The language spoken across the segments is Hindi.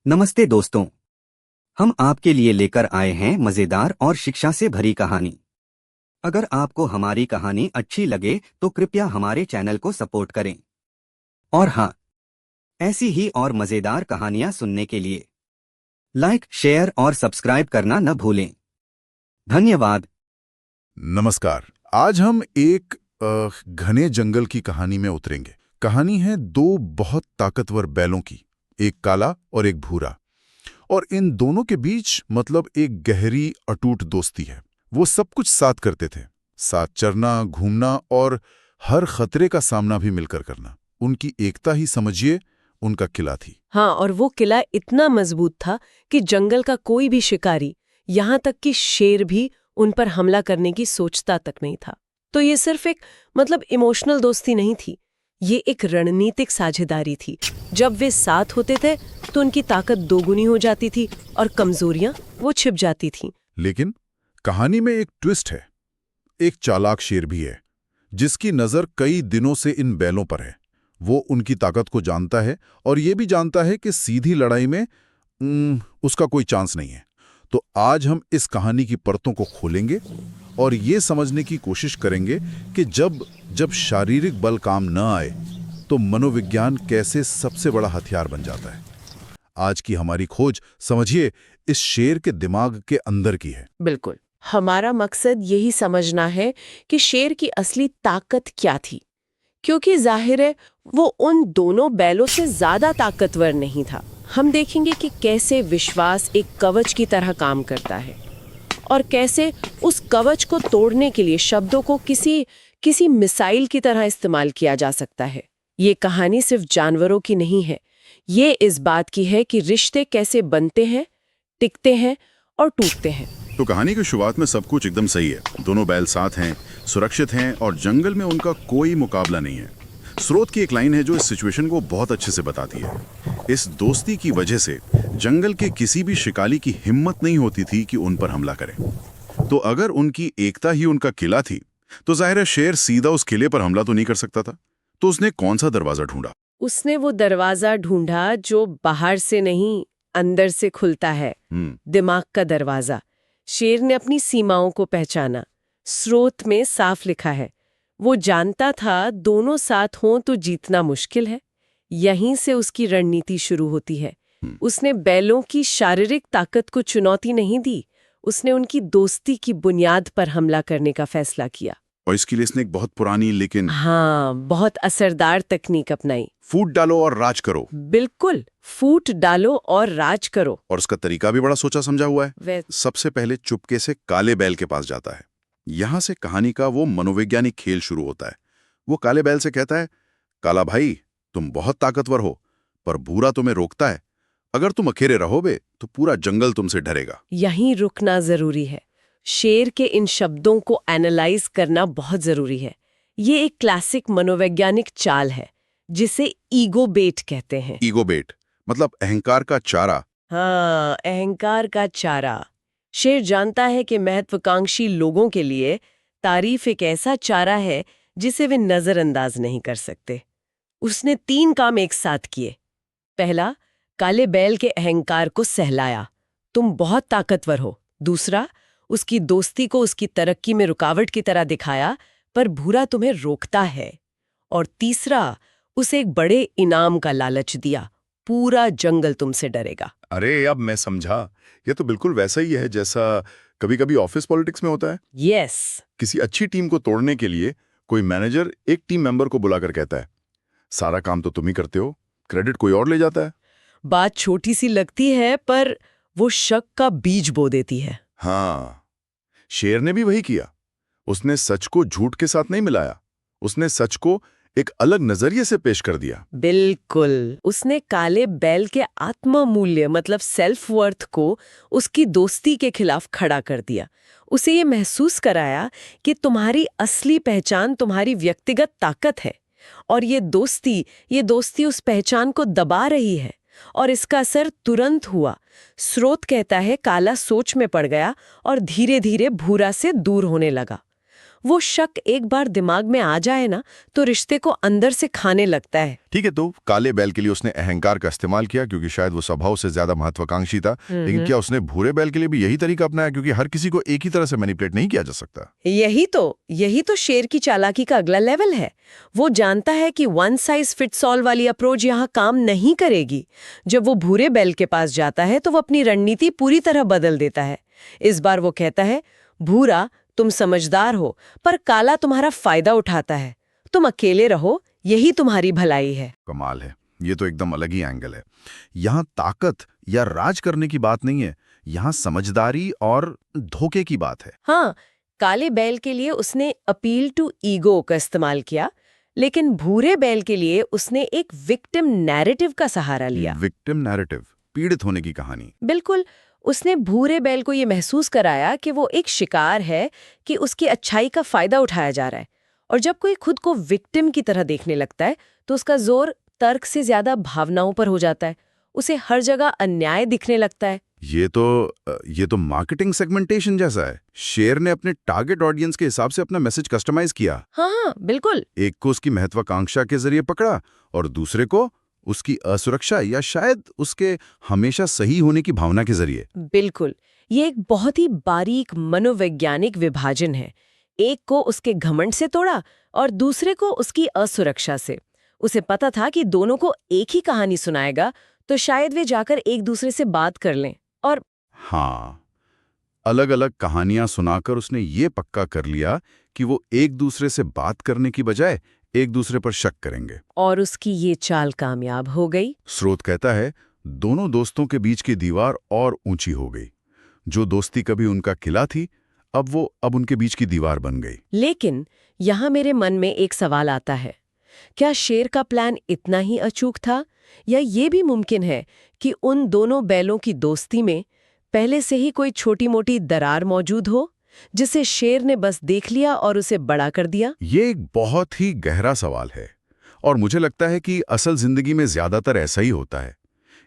नमस्ते दोस्तों। हम आपके लिए लेकर आए हैं मजेदार और शिक्षा से भरी कहानी। अगर आपको हमारी कहानी अच्छी लगे तो कृपया हमारे चैनल को सपोर्ट करें। और हाँ, ऐसी ही और मजेदार कहानियां सुनने के लिए लाइक, शेयर और सब्सक्राइब करना न भूलें। धन्यवाद। नमस्कार। आज हम एक घने जंगल की कहानी में उतरेंगे। कहानी है दो बहुत ताकतवर बैलों की, एक काला और एक भूरा। और इन दोनों के बीच मतलब एक गहरी अटूट दोस्ती है। वो सब कुछ साथ करते थे, साथ चरना, घूमना और हर खतरे का सामना भी मिलकर करना। उनकी एकता ही समझिए उनका किला थी। हाँ, और वो किला इतना मजबूत था कि जंगल का कोई भी शिकारी, यहाँ तक कि शेर भी उन पर हमला करने की सोचता तक नहीं था। तो ये सिर्फ एक इमोशनल दोस्ती नहीं थी, ये एक रणनीतिक साझेदारी थी। जब वे साथ होते थे तो उनकी ताकत दोगुनी हो जाती थी और कमजोरियां वो छिप जाती थीं। लेकिन कहानी में एक ट्विस्ट है। एक चालाक शेर भी है जिसकी नजर कई दिनों से इन बैलों पर है। वो उनकी ताकत को जानता है और ये भी जानता है कि सीधी लड़ाई में उसका कोई चांस नहीं है। तो आज हम इस कहानी की परतों को खोलेंगे और ये समझने की कोशिश करेंगे कि जब शारीरिक बल काम न आए तो मनोविज्ञान कैसे सबसे बड़ा हथियार बन जाता है। आज की हमारी खोज, समझिए, इस शेर के दिमाग के अंदर की है। बिल्कुल, हमारा मकसद यही समझना है कि शेर की असली ताकत क्या थी, क्योंकि जाहिर है वो उन दोनों बैलों से ज्यादा ताकतवर नहीं था। हम देखेंगे कि कैसे विश्वास एक कवच की तरह काम करता है और कैसे उस कवच को तोड़ने के लिए शब्दों को किसी मिसाइल की तरह इस्तेमाल किया जा सकता है। ये कहानी सिर्फ जानवरों की नहीं है, ये इस बात की है कि रिश्ते कैसे बनते हैं, टिकते हैं और टूटते हैं। तो कहानी की शुरुआत में सब कुछ एकदम सही है। दोनों बैल साथ हैं, सुरक्षित हैं और जंगल में उनका कोई मुकाबला नहीं है। स्रोत की एक लाइन है जो इस सिचुएशन को बहुत अच्छे से बताती है। इस दोस्ती की वजह से जंगल के किसी भी शिकारी की हिम्मत नहीं होती थी कि उन पर हमला करे। तो अगर उनकी एकता ही उनका किला थी तो जाहिर है शेर सीधा उस किले पर हमला तो नहीं कर सकता था। तो उसने कौन सा दरवाजा ढूंढा? उसने वो दरवाजा ढूंढा जो बाहर से नहीं, अंदर से खुलता है, दिमाग का दरवाजा। शेर ने अपनी सीमाओं को पहचाना। स्रोत में साफ लिखा है, वो जानता था दोनों साथ हों तो जीतना मुश्किल है। यहीं से उसकी रणनीति शुरू होती है। उसने बैलों की शारीरिक ताकत को चुनौती नहीं दी, उसने उनकी दोस्ती की बुनियाद पर हमला करने का फैसला किया। और इसके लिए इसने एक बहुत पुरानी लेकिन बहुत असरदार तकनीक अपनाई। फूट डालो और राज करो। बिल्कुल, फूट डालो और राज करो। और उसका तरीका भी बड़ा सोचा समझा हुआ है। वे सबसे पहले चुपके से काले बैल के पास जाता है। यहां से कहानी का वो मनोवैज्ञानिक खेल शुरू होता है। वो काले बैल से कहता है, काला भाई, तुम बहुत ताकतवर हो, पर भूरा तुम्हें रोकता है। अगर तुम अकेले रहोगे तो पूरा जंगल तुमसे डरेगा। यहीं रुकना जरूरी है। शेर के इन शब्दों को एनालाइज करना बहुत जरूरी है। ये एक क्लासिक मनोवैज्ञानिक चाल है जिसे ईगो बेट कहते हैं। ईगो बेट मतलब अहंकार का चारा। हाँ, अहंकार का चारा। शेर जानता है कि महत्वाकांक्षी लोगों के लिए तारीफ एक ऐसा चारा है जिसे वे नजरअंदाज नहीं कर सकते। उसने 3 काम एक साथ किए। पहला, काले बैल के अहंकार को सहलाया, तुम बहुत ताकतवर हो। दूसरा, उसकी दोस्ती को उसकी तरक्की में रुकावट की तरह दिखाया, पर भूरा तुम्हें रोकता है। और तीसरा, उसे एक बड़े इनाम का लालच दिया, पूरा जंगल तुमसे डरेगा। अरे अब मैं समझा। ये तो बिल्कुल वैसा ही है जैसा कभी कभी ऑफिस पॉलिटिक्स में होता है। यस। किसी अच्छी टीम को तोड़ने के लिए कोई मैनेजर एक टीम मेंबर को बुलाकर कहता है, सारा काम तो तुम ही करते हो, क्रेडिट कोई और ले जाता है। बात छोटी सी लगती है पर वो शक का बीज बो देती है। हाँ, शेर ने भी वही किया। उसने सच को झूठ के साथ नहीं मिलाया, उसने सच को एक अलग नजरिए से पेश कर दिया। बिल्कुल, उसने काले बैल के आत्म मूल्य मतलब सेल्फ वर्थ को उसकी दोस्ती के खिलाफ खड़ा कर दिया। उसे ये महसूस कराया कि तुम्हारी असली पहचान तुम्हारी व्यक्तिगत ताकत है और ये दोस्ती उस पहचान को दबा रही है। और इसका असर तुरंत हुआ। स्रोत कहता है काला सोच में पड़ गया और धीरे धीरे भूरा से दूर होने लगा। वो शक एक बार दिमाग में आ जाए ना तो रिश्ते को अंदर से खाने लगता है। ठीक है, तो काले बैल के लिए उसने अहंकार का इस्तेमाल किया क्योंकि शायद वो स्वभाव से ज्यादा महत्वाकांक्षी था। लेकिन क्या उसने भूरे बैल के लिए भी यही तरीका अपनाया, क्योंकि हर किसी को एक ही तरह से मैनिपुलेट नहीं किया जा सकता? यही तो शेर की चालाकी का अगला लेवल है। वो जानता है कि वन साइज फिट्स ऑल वाली अप्रोच यहाँ काम नहीं करेगी। जब वो भूरे बैल के पास जाता है तो वो अपनी रणनीति पूरी तरह बदल देता है। इस बार वो कहता है, भूरा तुम समझदार हो पर काला तुम्हारा फायदा उठाता है, तुम अकेले रहो, यही तुम्हारी भलाई है। कमाल है, ये तो एकदम अलग ही एंगल है। यहाँ ताकत या राज करने की बात नहीं है, यहाँ समझदारी और धोखे की बात है। हाँ, काले बैल के लिए उसने अपील टू ईगो का इस्तेमाल किया, लेकिन भूरे बैल के लिए उसने एक विक्टिम नैरेटिव का सहारा लिया। विक्टिम नैरेटिव, पीड़ित होने की कहानी। बिल्कुल, उसने भूरे बैल को ये महसूस कराया कि वो एक शिकार है, कि उसकी अच्छाई का फायदा उठाया जा रहा है। और जब कोई खुद को विक्टिम की तरह देखने लगता है तो उसका जोर तर्क से ज्यादा भावनाओं पर हो जाता है। उसे हर जगह अन्याय दिखने लगता है। ये तो मार्केटिंग सेगमेंटेशन जैसा है। शेर ने अपने टारगेट ऑडियंस के हिसाब से अपना मैसेज कस्टमाइज किया। हाँ, बिल्कुल। एक को उसकी महत्वाकांक्षा के जरिए पकड़ा और दूसरे को उसकी असुरक्षा या शायद उसके हमेशा सही होने की भावना के जरिए। बिल्कुल, ये एक बहुत ही बारीक मनोवैज्ञानिक विभाजन है। एक को उसके घमंड से तोड़ा और दूसरे को उसकी असुरक्षा से। उसे पता था कि दोनों को एक ही कहानी सुनाएगा तो शायद वे जाकर एक दूसरे से बात कर लें। और हाँ, अलग अलग कहानियां सुनाकर उसने ये पक्का कर लिया कि वो एक दूसरे से बात करने की बजाय एक दूसरे पर शक करेंगे। और उसकी ये चाल कामयाब हो गई। स्रोत कहता है, दोनों दोस्तों के बीच की दीवार और ऊंची हो गई। जो दोस्ती कभी उनका किला थी, अब उनके बीच की दीवार बन गई। लेकिन यहाँ मेरे मन में एक सवाल आता है, क्या शेर का प्लान इतना ही अचूक था, या ये भी मुमकिन है कि उन दोनों बैलों की दोस्ती में पहले से ही कोई छोटी मोटी दरार मौजूद हो, जिसे शेर ने बस देख लिया और उसे बड़ा कर दिया? ये एक बहुत ही गहरा सवाल है और मुझे लगता है कि असल जिंदगी में ज्यादातर ऐसा ही होता है।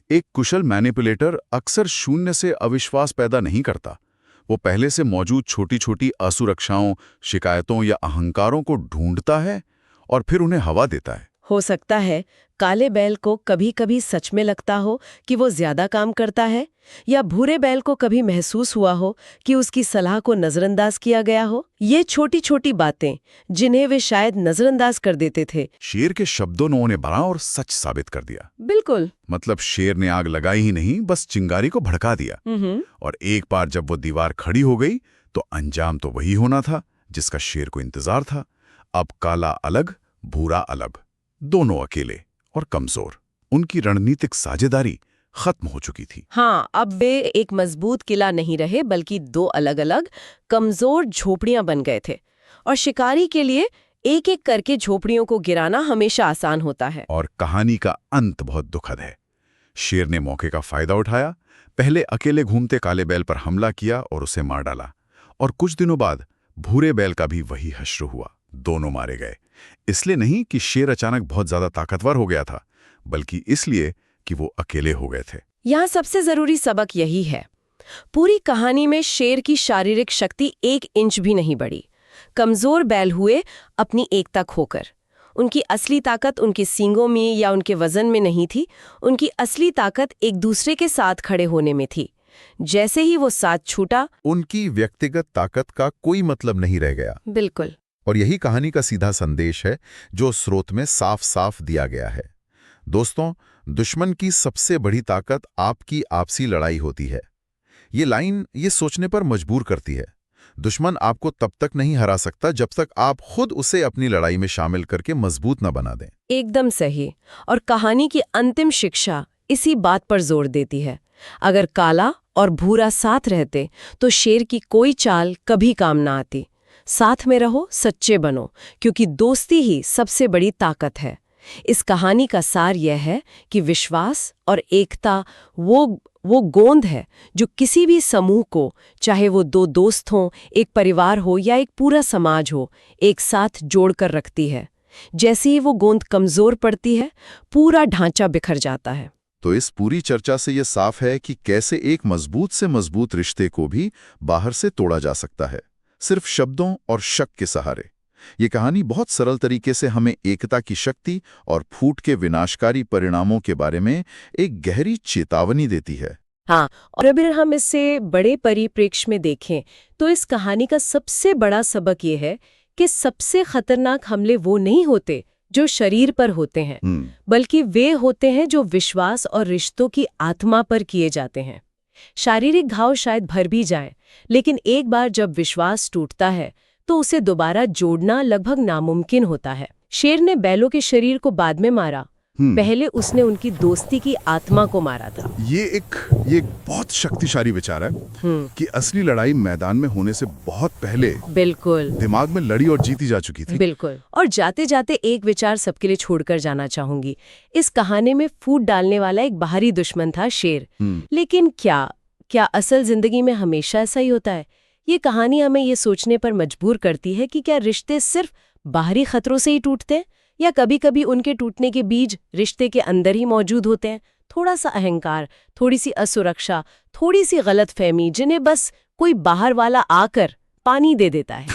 एक कुशल मैनिपुलेटर अक्सर शून्य से अविश्वास पैदा नहीं करता। वो पहले से मौजूद छोटी छोटी असुरक्षाओं, शिकायतों या अहंकारों को ढूंढता है और फिर उन्हें हवा देता है। हो सकता है काले बैल को कभी कभी सच में लगता हो कि वो ज्यादा काम करता है, या भूरे बैल को कभी महसूस हुआ हो कि उसकी सलाह को नजरअंदाज किया गया हो। ये छोटी छोटी बातें जिन्हें वे शायद नजरअंदाज कर देते थे। शेर के शब्दों ने उन्हें बड़ा और सच साबित कर दिया। बिल्कुल। मतलब शेर ने आग लगाई ही नहीं, बस चिंगारी को भड़का दिया। और एक बार जब वो दीवार खड़ी हो गई तो अंजाम तो वही होना था जिसका शेर को इंतजार था। अब काला अलग, भूरा अलग, दोनों अकेले और कमजोर। उनकी रणनीतिक साझेदारी खत्म हो चुकी थी। हाँ, अब वे एक मजबूत किला नहीं रहे, बल्कि दो अलग अलग कमजोर झोपड़ियां बन गए थे। और शिकारी के लिए एक एक करके झोपड़ियों को गिराना हमेशा आसान होता है। और कहानी का अंत बहुत दुखद है। शेर ने मौके का फायदा उठाया, पहले अकेले घूमते काले बैल पर हमला किया और उसे मार डाला। और कुछ दिनों बाद भूरे बैल का भी वही हश्र हुआ। दोनों मारे गए, इसलिए नहीं कि शेर अचानक बहुत ज्यादा ताकतवर हो गया था, बल्कि इसलिए कि वो अकेले हो गए थे। यहाँ सबसे जरूरी सबक यही है, पूरी कहानी में शेर की शारीरिक शक्ति 1 इंच भी नहीं बढ़ी। कमजोर बैल हुए अपनी एकता खोकर। उनकी असली ताकत उनके सींगों में या उनके वजन में नहीं थी, उनकी असली ताकत एक दूसरे के साथ खड़े होने में थी। जैसे ही वो साथ छूटा, उनकी व्यक्तिगत ताकत का कोई मतलब नहीं रह गया। बिल्कुल। और यही कहानी का सीधा संदेश है जो स्रोत में साफ साफ दिया गया है। दोस्तों, दुश्मन की सबसे बड़ी ताकत आपकी आपसी लड़ाई होती है। ये लाइन ये सोचने पर मजबूर करती है। दुश्मन आपको तब तक नहीं हरा सकता जब तक आप खुद उसे अपनी लड़ाई में शामिल करके मजबूत न बना दें। एकदम सही। और कहानी की अंतिम शिक्षा इसी बात पर जोर देती है। अगर काला और भूरा साथ रहते तो शेर की कोई चाल कभी काम ना आती। साथ में रहो, सच्चे बनो, क्योंकि दोस्ती ही सबसे बड़ी ताकत है। इस कहानी का सार यह है कि विश्वास और एकता वो गोंद है जो किसी भी समूह को, चाहे वो 2 दोस्त हों, एक परिवार हो या एक पूरा समाज हो, एक साथ जोड़कर रखती है। जैसे ही वो गोंद कमजोर पड़ती है, पूरा ढांचा बिखर जाता है। तो इस पूरी चर्चा से ये साफ है कि कैसे एक मजबूत से मजबूत रिश्ते को भी बाहर से तोड़ा जा सकता है। सिर्फ शब्दों और शक के सहारे। ये कहानी बहुत सरल तरीके से हमें एकता की शक्ति और फूट के विनाशकारी परिणामों के बारे में एक गहरी चेतावनी देती है। हाँ, और अगर हम इसे बड़े परिप्रेक्ष्य में देखें तो इस कहानी का सबसे बड़ा सबक ये है कि सबसे खतरनाक हमले वो नहीं होते जो शरीर पर होते हैं, बल्कि वे होते हैं जो विश्वास और रिश्तों की आत्मा पर किए जाते हैं। शारीरिक घाव शायद भर भी जाए, लेकिन एक बार जब विश्वास टूटता है तो उसे दोबारा जोड़ना लगभग नामुमकिन होता है। शेर ने बैलों के शरीर को बाद में मारा, पहले उसने उनकी दोस्ती की आत्मा को मारा था। ये एक बहुत शक्तिशाली विचार है कि असली लड़ाई मैदान में होने से बहुत पहले बिल्कुल दिमाग में लड़ी और जीती जा चुकी थी। बिल्कुल। और जाते जाते एक विचार सबके लिए छोड़कर जाना चाहूंगी। इस कहानी में फूट डालने वाला एक बाहरी दुश्मन था शेर, लेकिन क्या असल जिंदगी में हमेशा ऐसा ही होता है? ये कहानी हमें ये सोचने पर मजबूर करती है कि क्या रिश्ते सिर्फ बाहरी खतरों से ही टूटते हैं, या कभी-कभी उनके टूटने के बीज रिश्ते के अंदर ही मौजूद होते हैं। थोड़ा सा अहंकार, थोड़ी सी असुरक्षा, थोड़ी सी गलतफहमी, जिन्हें बस कोई बाहर वाला आकर पानी दे देता है।